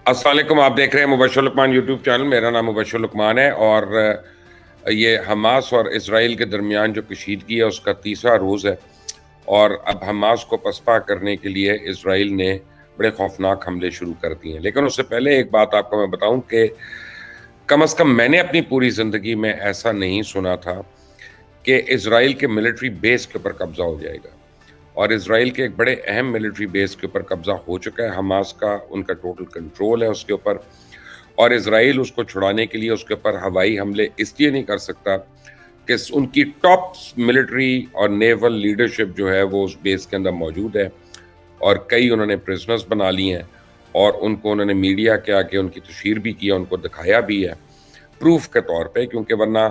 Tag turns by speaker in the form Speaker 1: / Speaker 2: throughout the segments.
Speaker 1: السلام علیکم، آپ دیکھ رہے ہیں مبشر لقمان یوٹیوب چینل. میرا نام مبشر لقمان ہے اور یہ حماس اور اسرائیل کے درمیان جو کشیدگی ہے اس کا تیسرا روز ہے. اور اب حماس کو پسپا کرنے کے لیے اسرائیل نے بڑے خوفناک حملے شروع کر دیے ہیں. لیکن اس سے پہلے ایک بات آپ کو میں بتاؤں کہ کم از کم میں نے اپنی پوری زندگی میں ایسا نہیں سنا تھا کہ اسرائیل کے ملٹری بیس کے اوپر قبضہ ہو جائے گا. اور اسرائیل کے ایک بڑے اہم ملٹری بیس کے اوپر قبضہ ہو چکا ہے حماس کا. ان کا ٹوٹل کنٹرول ہے اس کے اوپر، اور اسرائیل اس کو چھڑانے کے لیے اس کے اوپر ہوائی حملے اس لیے نہیں کر سکتا کہ ان کی ٹاپ ملٹری اور نیول لیڈرشپ جو ہے وہ اس بیس کے اندر موجود ہے، اور کئی انہوں نے پرزنرز بنا لی ہیں، اور ان کو انہوں نے میڈیا کے آگے ان کی تشہیر بھی کیا، ان کو دکھایا بھی ہے پروف کے طور پہ. کیونکہ ورنہ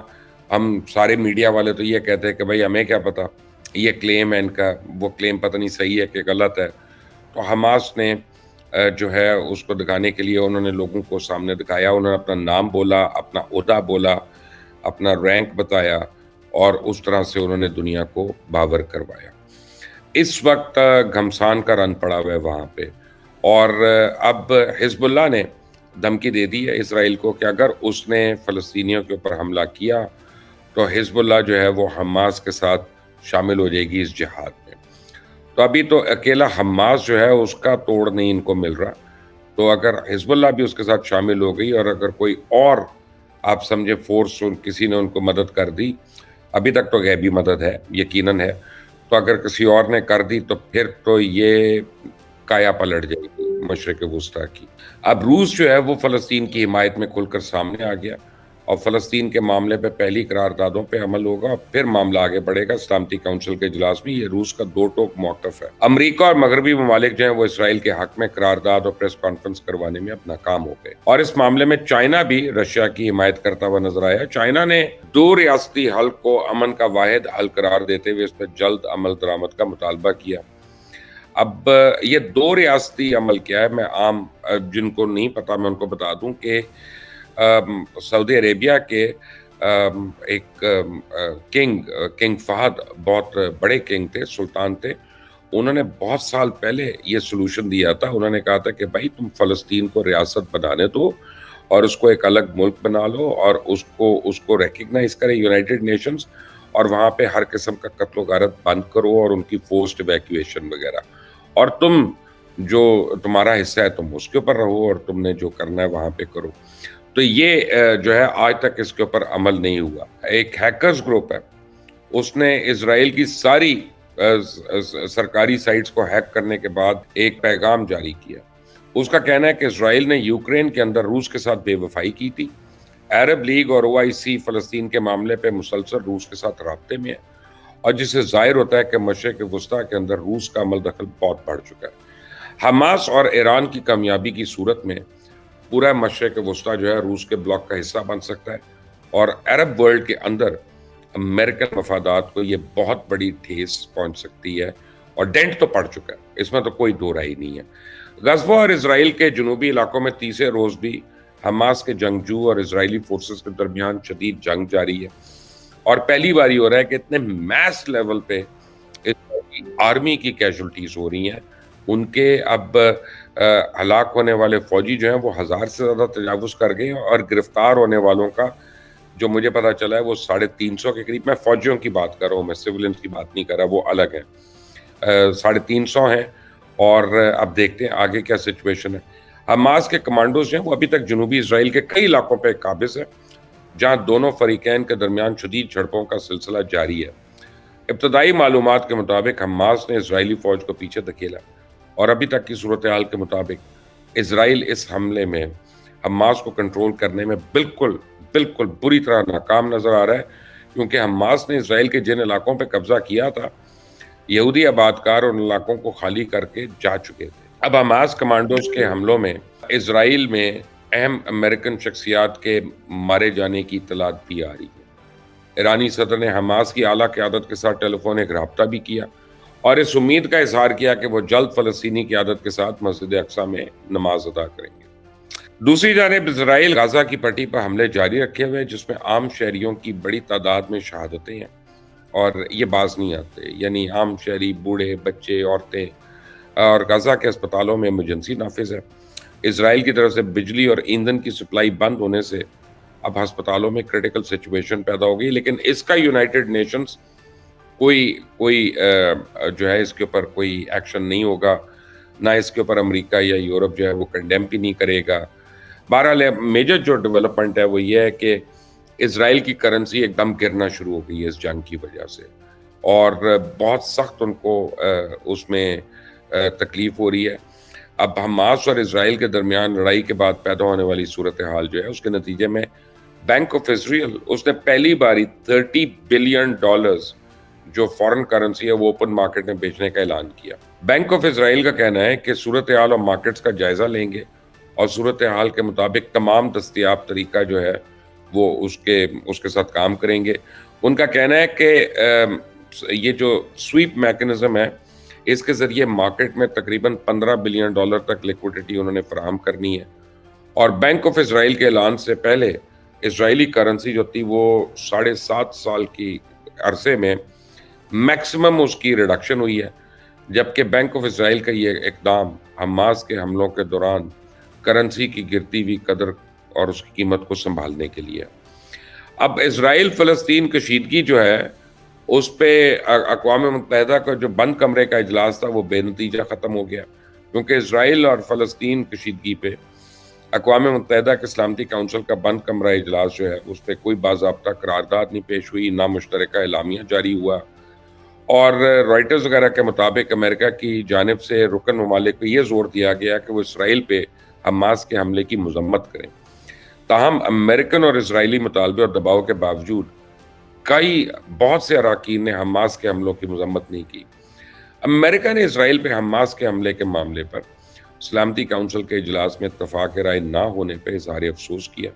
Speaker 1: ہم سارے میڈیا والے تو یہ کہتے ہیں کہ بھائی ہمیں کیا پتا، یہ کلیم ہے ان کا، وہ کلیم پتہ نہیں صحیح ہے کہ غلط ہے. تو حماس نے جو ہے اس کو دکھانے کے لیے انہوں نے لوگوں کو سامنے دکھایا. انہوں نے اپنا نام بولا، اپنا عہدہ بولا، اپنا رینک بتایا، اور اس طرح سے انہوں نے دنیا کو باور کروایا. اس وقت گھمسان کا رن پڑا ہوا ہے وہاں پہ. اور اب حزب اللہ نے دھمکی دے دی ہے اسرائیل کو کہ اگر اس نے فلسطینیوں کے اوپر حملہ کیا تو حزب اللہ جو ہے وہ حماس کے ساتھ شامل ہو جائے گی اس جہاد میں. تو ابھی تو اکیلا حماس جو ہے اس کا توڑ نہیں ان کو مل رہا. تو اگر حزب اللہ بھی اس کے ساتھ شامل ہو گئی، اور اگر کوئی اور آپ سمجھے فورس کسی نے ان کو مدد کر دی، ابھی تک تو غیبی مدد ہے یقیناً ہے، تو اگر کسی اور نے کر دی تو پھر تو یہ کایا پلٹ جائے گی مشرق وسطیٰ کی. اب روس جو ہے وہ فلسطین کی حمایت میں کھل کر سامنے آ گیا، اور فلسطین کے معاملے پہ پہلی قراردادوں پہ عمل ہوگا، اور پھر معاملہ آگے بڑھے گا سلامتی کونسل کے اجلاس میں. یہ روس کا دو ٹوک موقف ہے. امریکہ اور مغربی ممالک جو ہیں وہ اسرائیل کے حق میں قرارداد اور پریس کانفرنس کروانے میں اب ناکام ہو گئے، اور اس معاملے میں چائنا بھی رشیا کی حمایت کرتا ہوا نظر آیا. چائنا نے دو ریاستی حل کو امن کا واحد حل قرار دیتے ہوئے اس پر جلد عمل درآمد کا مطالبہ کیا. اب یہ دو ریاستی عمل کیا ہے، میں عام جن کو نہیں پتا میں ان کو بتا دوں کہ سعودی عربیہ کے ایک کنگ فہد بہت بڑے کنگ تھے، سلطان تھے. انہوں نے بہت سال پہلے یہ سلوشن دیا تھا. انہوں نے کہا تھا کہ بھائی تم فلسطین کو ریاست بنانے دو اور اس کو ایک الگ ملک بنا لو، اور اس کو ریکگنائز کرے یونائٹڈ نیشنز، اور وہاں پہ ہر قسم کا قتل و غارت بند کرو اور ان کی فورسڈ ایویکویشن وغیرہ، اور تم جو تمہارا حصہ ہے تم اس کے اوپر رہو، اور تم نے جو کرنا ہے وہاں پہ کرو. تو یہ جو ہے آج تک اس کے اوپر عمل نہیں ہوا. ایک ہیکرز گروپ ہے، اس نے اسرائیل کی ساری سرکاری سائٹس کو ہیک کرنے کے بعد ایک پیغام جاری کیا. اس کا کہنا ہے کہ اسرائیل نے یوکرین کے اندر روس کے ساتھ بے وفائی کی تھی. عرب لیگ اور OIC فلسطین کے معاملے پہ مسلسل روس کے ساتھ رابطے میں ہے، اور جس سے ظاہر ہوتا ہے کہ مشرق وسطیٰ کے اندر روس کا عمل دخل بہت بڑھ چکا ہے. حماس اور ایران کی کامیابی کی صورت میں پورا مشرق وسطیٰ جو ہے روس کے بلاک کا حصہ بن سکتا ہے، اور عرب ورلڈ کے اندر امریکن مفادات کو یہ بہت بڑی ٹھیس پہنچ سکتی ہے، اور ڈینٹ تو پڑ چکا ہے، اس میں تو کوئی دو رائے نہیں ہے. غزہ اور اسرائیل کے جنوبی علاقوں میں تیسرے روز بھی حماس کے جنگجو اور اسرائیلی فورسز کے درمیان شدید جنگ جاری ہے، اور پہلی باری ہو رہا ہے کہ اتنے میس لیول پہ اسرائیلی آرمی کی کیجولٹیز ہو رہی ہیں. ان کے اب ہلاک ہونے والے فوجی جو ہیں وہ 1000 سے زیادہ تجاوز کر گئے، اور گرفتار ہونے والوں کا جو مجھے پتا چلا ہے وہ 350 کے قریب. میں فوجیوں کی بات کر رہا ہوں، میں سیولینز کی بات نہیں کر رہا، وہ الگ ہیں. 350 ہیں، اور اب دیکھتے ہیں آگے کیا سچویشن ہے. حماس کے کمانڈوز جو ہیں وہ ابھی تک جنوبی اسرائیل کے کئی علاقوں پہ قابض ہیں، جہاں دونوں فریقین کے درمیان شدید جھڑپوں کا سلسلہ جاری ہے. ابتدائی معلومات کے مطابق حماس نے اسرائیلی فوج کو پیچھے دھکیلا، اور ابھی تک کی صورتحال کے مطابق اسرائیل اس حملے میں حماس کو کنٹرول کرنے میں بالکل بری طرح ناکام نظر آ رہا ہے. کیونکہ حماس نے اسرائیل کے جن علاقوں پہ قبضہ کیا تھا، یہودی آبادکار ان علاقوں کو خالی کر کے جا چکے تھے. اب حماس کمانڈوز کے حملوں میں اسرائیل میں اہم امریکن شخصیات کے مارے جانے کی اطلاعات بھی آ رہی ہے. ایرانی صدر نے حماس کی اعلیٰ قیادت کے ساتھ ٹیلی فونک رابطہ بھی کیا، اور اس امید کا اظہار کیا کہ وہ جلد فلسطینی قیادت کے ساتھ مسجد اقصیٰ میں نماز ادا کریں گے. دوسری جانب اسرائیل غزہ کی پٹی پر حملے جاری رکھے ہوئے، جس میں عام شہریوں کی بڑی تعداد میں شہادتیں ہیں، اور یہ باز نہیں آتے. یعنی عام شہری، بوڑھے، بچے، عورتیں، اور غزہ کے اسپتالوں میں ایمرجنسی نافذ ہے. اسرائیل کی طرف سے بجلی اور ایندھن کی سپلائی بند ہونے سے اب ہسپتالوں میں کریٹیکل سچویشن پیدا ہو گئی، لیکن اس کا یونائٹڈ نیشنز کوئی جو ہے اس کے اوپر کوئی ایکشن نہیں ہوگا، نہ اس کے اوپر امریکہ یا یورپ جو ہے وہ کنڈیم بھی نہیں کرے گا۔ بہرحال میجر جو ڈیولپمنٹ ہے وہ یہ ہے کہ اسرائیل کی کرنسی ایک دم گرنا شروع ہو گئی ہے اس جنگ کی وجہ سے، اور بہت سخت ان کو اس میں تکلیف ہو رہی ہے۔ اب حماس اور اسرائیل کے درمیان لڑائی کے بعد پیدا ہونے والی صورتحال جو ہے اس کے نتیجے میں بینک آف اسرائیل اس نے پہلی باری $30 بلین جو فورن کرنسی ہے وہ اوپن مارکیٹ میں بیچنے کا اعلان کیا۔ بینک آف اسرائیل کا کہنا ہے کہ صورتحال اور مارکیٹس کا جائزہ لیں گے اور صورتحال کے مطابق تمام دستیاب طریقہ جو ہے وہ اس کے ساتھ کام کریں گے۔ ان کا کہنا ہے کہ یہ جو سویپ میکنزم ہے اس کے ذریعے مارکیٹ میں تقریباً $15 بلین تک لیکوڈیٹی انہوں نے فراہم کرنی ہے، اور بینک آف اسرائیل کے اعلان سے پہلے اسرائیلی کرنسی جو تھی وہ 7.5 سال کی عرصے میں میکسیمم اس کی ریڈکشن ہوئی ہے، جبکہ بینک آف اسرائیل کا یہ اقدام حماس کے حملوں کے دوران کرنسی کی گرتی ہوئی قدر اور اس کی قیمت کو سنبھالنے کے لیے۔ اب اسرائیل فلسطین کشیدگی جو ہے اس پہ اقوام متحدہ کا جو بند کمرے کا اجلاس تھا وہ بے نتیجہ ختم ہو گیا، کیونکہ اسرائیل اور فلسطین کشیدگی پہ اقوام متحدہ کے سلامتی کونسل کا بند کمرہ اجلاس جو ہے اس پہ کوئی باضابطہ قرارداد نہیں پیش ہوئی، نہ مشترکہ اعلامیہ جاری ہوا، اور رائٹرز وغیرہ کے مطابق امریکہ کی جانب سے رکن ممالک کو یہ زور دیا گیا کہ وہ اسرائیل پہ حماس کے حملے کی مذمت کریں۔ تاہم امریکن اور اسرائیلی مطالبے اور دباؤ کے باوجود بہت سے اراکین نے حماس کے حملوں کی مذمت نہیں کی۔ امریکہ نے اسرائیل پہ حماس کے حملے کے معاملے پر سلامتی کونسل کے اجلاس میں اتفاق رائے نہ ہونے پہ اظہار افسوس کیا،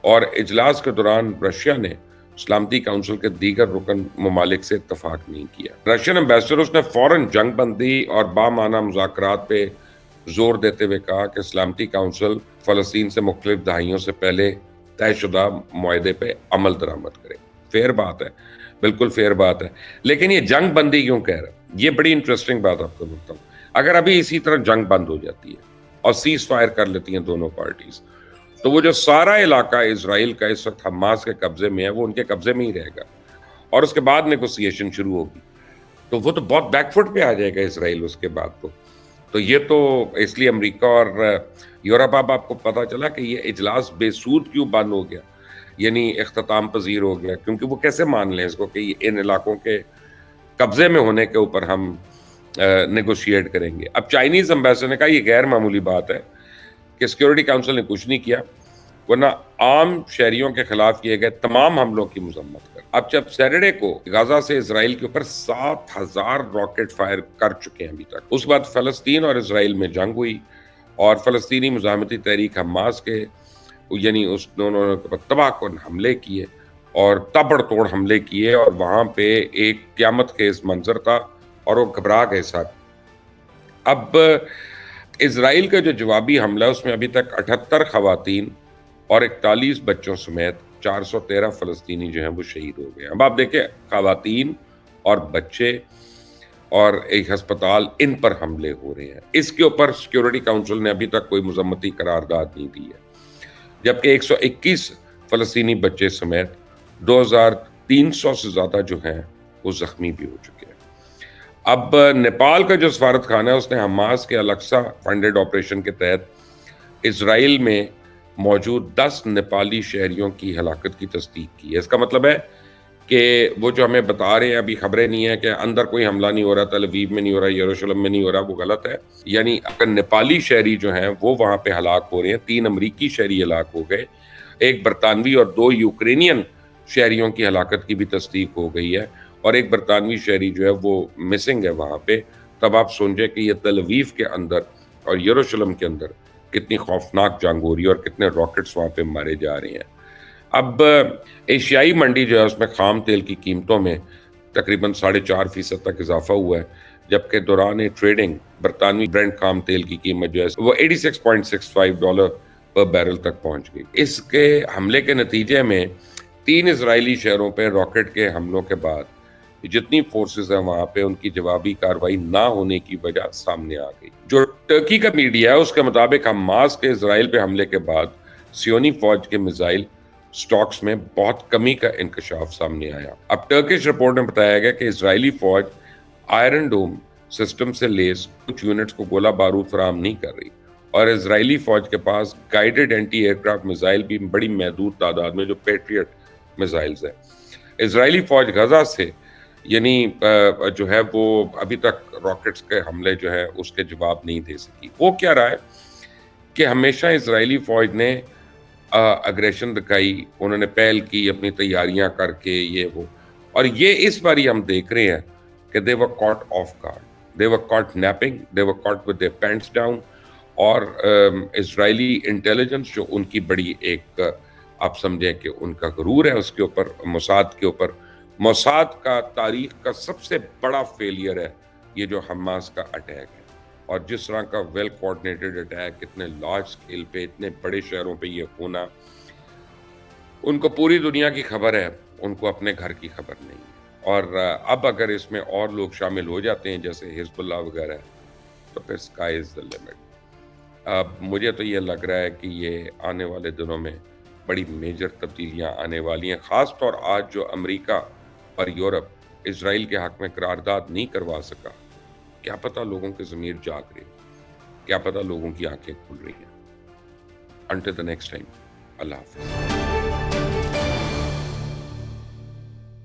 Speaker 1: اور اجلاس کے دوران رشیا نے سلامتی کونسل کے دیگر رکن ممالک سے اتفاق نہیں کیا۔ رشین ایمبیسڈر اس نے فوراً جنگ بندی اور بامعنی مذاکرات پہ زور دیتے ہوئے کہا کہ سلامتی کونسل فلسطین سے مختلف دہائیوں سے پہلے طے شدہ معاہدے پہ عمل درآمد کرے۔ فیر بات ہے، بالکل فیر بات ہے، لیکن یہ جنگ بندی کیوں کہہ رہا ہے؟ یہ بڑی انٹرسٹنگ بات آپ کو بتاؤں۔ اگر ابھی اسی طرح جنگ بند ہو جاتی ہے اور سیز فائر کر لیتی ہیں دونوں پارٹیز، تو وہ جو سارا علاقہ اسرائیل کا اس وقت حماس کے قبضے میں ہے وہ ان کے قبضے میں ہی رہے گا، اور اس کے بعد نیگوسیشن شروع ہوگی، تو وہ تو بہت بیک فٹ پہ آ جائے گا اسرائیل اس کے بعد۔ تو یہ تو اس لیے امریکہ اور یورپ، اب آپ کو پتا چلا کہ یہ اجلاس بے سود کیوں بند ہو گیا، یعنی اختتام پذیر ہو گیا، کیونکہ وہ کیسے مان لیں اس کو کہ ان علاقوں کے قبضے میں ہونے کے اوپر ہم نیگوشیٹ کریں گے۔ اب چائنیز امبیسڈر نے کہا یہ غیر معمولی بات ہے کہ سیکیورٹی کونسل نے کچھ نہیں کیا، ورنہ عام شہریوں کے خلاف کیے گئے تمام حملوں کی مذمت کر۔ اب جب سیٹرڈے کو غزہ سے اسرائیل کے اوپر 7,000 راکٹ فائر کر چکے ہیں ابھی تک، اس بعد فلسطین اور اسرائیل میں جنگ ہوئی، اور فلسطینی مزاحمتی تحریک حماس کے یعنی اس دونوں نے تباہ کن حملے کیے اور تابڑ توڑ حملے کیے، اور وہاں پہ ایک قیامت خیز منظر تھا اور وہ گھبرا گئے ساتھ۔ اب اسرائیل کا جو جوابی حملہ اس میں ابھی تک 78 خواتین اور 41 بچوں سمیت 413 فلسطینی جو ہیں وہ شہید ہو گئے۔ اب آپ دیکھیں خواتین اور بچے اور ایک ہسپتال، ان پر حملے ہو رہے ہیں، اس کے اوپر سیکیورٹی کونسل نے ابھی تک کوئی مذمتی قرارداد نہیں دی ہے، جبکہ 121 فلسطینی بچے سمیت 2300 سے زیادہ جو ہیں وہ زخمی بھی ہو چکے ہیں۔ اب نیپال کا جو سفارت خانہ ہے اس نے حماس کے الیکسا فنڈڈ آپریشن کے تحت اسرائیل میں موجود 10 نیپالی شہریوں کی ہلاکت کی تصدیق کی ہے۔ اس کا مطلب ہے کہ وہ جو ہمیں بتا رہے ہیں ابھی خبریں نہیں ہیں کہ اندر کوئی حملہ نہیں ہو رہا، تل ابیب میں نہیں ہو رہا، یروشلم میں نہیں ہو رہا، وہ غلط ہے۔ یعنی اگر نیپالی شہری جو ہیں وہ وہاں پہ ہلاک ہو رہے ہیں، 3 امریکی شہری ہلاک ہو گئے، ایک برطانوی اور 2 یوکرینین شہریوں کی ہلاکت کی بھی تصدیق ہو گئی ہے، اور ایک برطانوی شہری جو ہے وہ مسنگ ہے وہاں پہ۔ تب آپ سمجھے کہ یہ تل ابیب کے اندر اور یروشلم کے اندر کتنی خوفناک جنگ ہو رہی ہے اور کتنے راکٹس وہاں پہ مارے جا رہے ہیں۔ اب ایشیائی منڈی جو ہے اس میں خام تیل کی قیمتوں میں تقریباً 4.5% تک اضافہ ہوا ہے، جبکہ دوران ٹریڈنگ برطانوی برینٹ خام تیل کی قیمت جو ہے وہ $86.65 پر بیرل تک پہنچ گئی۔ اس کے حملے کے نتیجے میں 3 اسرائیلی شہروں پہ راکٹ کے حملوں کے بعد جتنی فورسز ہیں وہاں پہ ان کی جوابی کارروائی نہ ہونے کی وجہ سامنے آ گئی. جو ٹرکی کا میڈیا ہے اس کے مطابق حماس کے اسرائیل پہ حملے کے بعد سیونی فوج کے میزائل سٹاکس میں بہت کمی کا انکشاف سامنے آیا. اب ٹرکش رپورٹ میں بتایا گیا کہ اسرائیلی فوج آئرن ڈوم سسٹم سے لیس کچھ یونٹس کو گولہ بارود فراہم نہیں کر رہی اور اسرائیلی فوج کے پاس guided anti aircraft missile بھی بڑی محدود تعداد میں جو پیٹریٹ میزائلز ہیں. اسرائیلی فوج غزہ سے یعنی جو ہے وہ ابھی تک راکٹس کے حملے جو ہے اس کے جواب نہیں دے سکی. وہ کیا رہا ہے کہ ہمیشہ اسرائیلی فوج نے اگریشن دکھائی, انہوں نے پہل کی اپنی تیاریاں کر کے یہ وہ, اور یہ اس باری ہم دیکھ رہے ہیں کہ they were caught off guard, they were caught napping, they were caught with their pants down. اور اسرائیلی انٹیلیجنس جو ان کی بڑی ایک آپ سمجھیں کہ ان کا غرور ہے اس کے اوپر, موساد کے اوپر, موساد کا تاریخ کا سب سے بڑا فیلئر ہے یہ جو حماس کا اٹیک ہے, اور جس طرح کا ویل کوارڈینیٹڈ اٹیک اتنے لارج سکیل پہ اتنے بڑے شہروں پہ یہ ہونا, ان کو پوری دنیا کی خبر ہے, ان کو اپنے گھر کی خبر نہیں ہے. اور اب اگر اس میں اور لوگ شامل ہو جاتے ہیں جیسے حزب اللہ وغیرہ تو پھر اسکائی از دا لمٹ. اب مجھے تو یہ لگ رہا ہے کہ یہ آنے والے دنوں میں بڑی میجر تبدیلیاں آنے والی ہیں, خاص طور آج جو امریکہ اور یورپ اسرائیل کے حق میں قرارداد نہیں کروا سکا. کیا پتہ لوگوں کے ضمیر جاگ رہے, کیا پتہ لوگوں کی آنکھیں کھل رہی ہیں. Until the next time, اللہ حافظ.